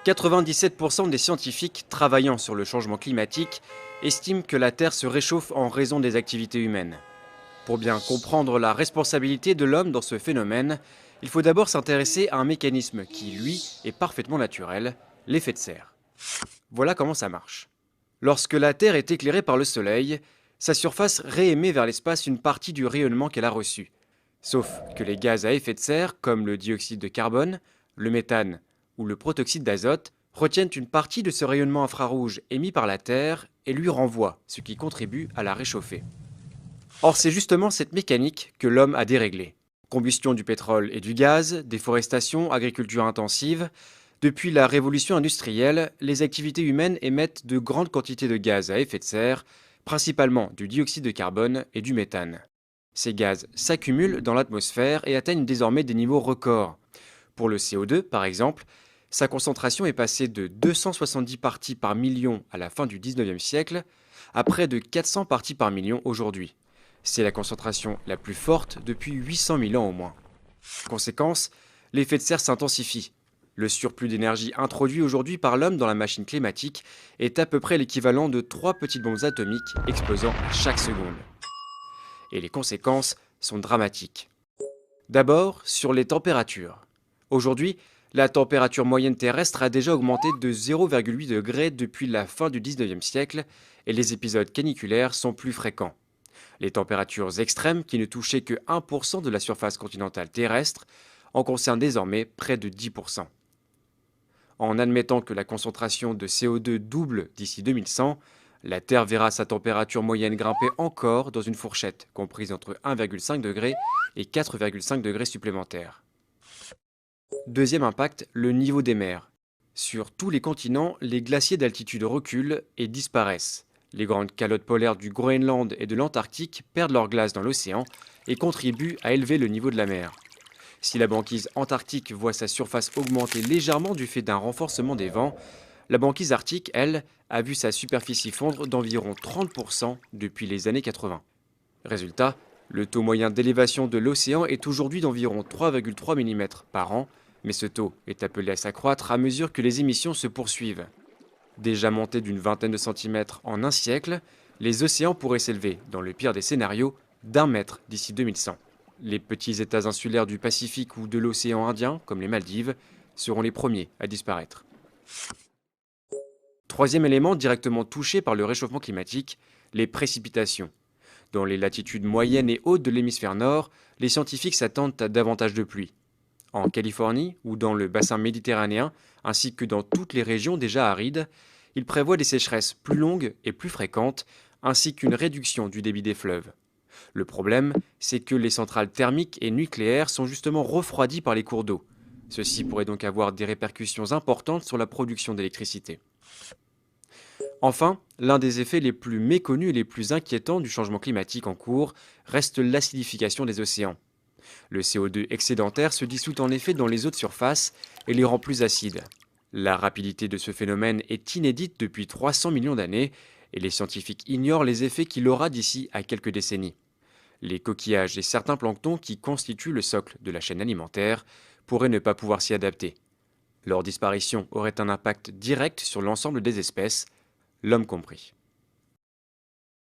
97% des scientifiques travaillant sur le changement climatique estiment que la Terre se réchauffe en raison des activités humaines. Pour bien comprendre la responsabilité de l'homme dans ce phénomène, il faut d'abord s'intéresser à un mécanisme qui, lui, est parfaitement naturel, l'effet de serre. Voilà comment ça marche. Lorsque la Terre est éclairée par le Soleil, sa surface réémet vers l'espace une partie du rayonnement qu'elle a reçu. Sauf que les gaz à effet de serre, comme le dioxyde de carbone, le méthane ou le protoxyde d'azote, retiennent une partie de ce rayonnement infrarouge émis par la Terre et lui renvoient, ce qui contribue à la réchauffer. Or, c'est justement cette mécanique que l'homme a déréglée. Combustion du pétrole et du gaz, déforestation, agriculture intensive. Depuis la révolution industrielle, les activités humaines émettent de grandes quantités de gaz à effet de serre, principalement du dioxyde de carbone et du méthane. Ces gaz s'accumulent dans l'atmosphère et atteignent désormais des niveaux records. Pour le CO2, par exemple, sa concentration est passée de 270 parties par million à la fin du 19e siècle à près de 400 parties par million aujourd'hui. C'est la concentration la plus forte depuis 800 000 ans au moins. Conséquence, l'effet de serre s'intensifie. Le surplus d'énergie introduit aujourd'hui par l'homme dans la machine climatique est à peu près l'équivalent de 3 petites bombes atomiques explosant à chaque seconde. Et les conséquences sont dramatiques. D'abord, sur les températures. Aujourd'hui, la température moyenne terrestre a déjà augmenté de 0,8 degrés depuis la fin du 19e siècle et les épisodes caniculaires sont plus fréquents. Les températures extrêmes, qui ne touchaient que 1% de la surface continentale terrestre, en concernent désormais près de 10%. En admettant que la concentration de CO2 double d'ici 2100, la Terre verra sa température moyenne grimper encore dans une fourchette comprise entre 1,5 degré et 4,5 degrés supplémentaires. Deuxième impact, le niveau des mers. Sur tous les continents, les glaciers d'altitude reculent et disparaissent. Les grandes calottes polaires du Groenland et de l'Antarctique perdent leur glace dans l'océan et contribuent à élever le niveau de la mer. Si la banquise antarctique voit sa surface augmenter légèrement du fait d'un renforcement des vents, la banquise arctique, elle, a vu sa superficie fondre d'environ 30% depuis les années 80. Résultat, le taux moyen d'élévation de l'océan est aujourd'hui d'environ 3,3 mm par an, mais ce taux est appelé à s'accroître à mesure que les émissions se poursuivent. Déjà montés d'une vingtaine de centimètres en un siècle, les océans pourraient s'élever, dans le pire des scénarios, d'1 mètre d'ici 2100. Les petits États insulaires du Pacifique ou de l'océan Indien, comme les Maldives, seront les premiers à disparaître. Troisième élément directement touché par le réchauffement climatique, les précipitations. Dans les latitudes moyennes et hautes de l'hémisphère nord, les scientifiques s'attendent à davantage de pluie. En Californie ou dans le bassin méditerranéen, ainsi que dans toutes les régions déjà arides, ils prévoient des sécheresses plus longues et plus fréquentes, ainsi qu'une réduction du débit des fleuves. Le problème, c'est que les centrales thermiques et nucléaires sont justement refroidies par les cours d'eau. Ceci pourrait donc avoir des répercussions importantes sur la production d'électricité. Enfin, l'un des effets les plus méconnus et les plus inquiétants du changement climatique en cours reste l'acidification des océans. Le CO2 excédentaire se dissout en effet dans les eaux de surface et les rend plus acides. La rapidité de ce phénomène est inédite depuis 300 millions d'années et les scientifiques ignorent les effets qu'il aura d'ici à quelques décennies. Les coquillages et certains planctons qui constituent le socle de la chaîne alimentaire pourraient ne pas pouvoir s'y adapter. Leur disparition aurait un impact direct sur l'ensemble des espèces, l'homme compris.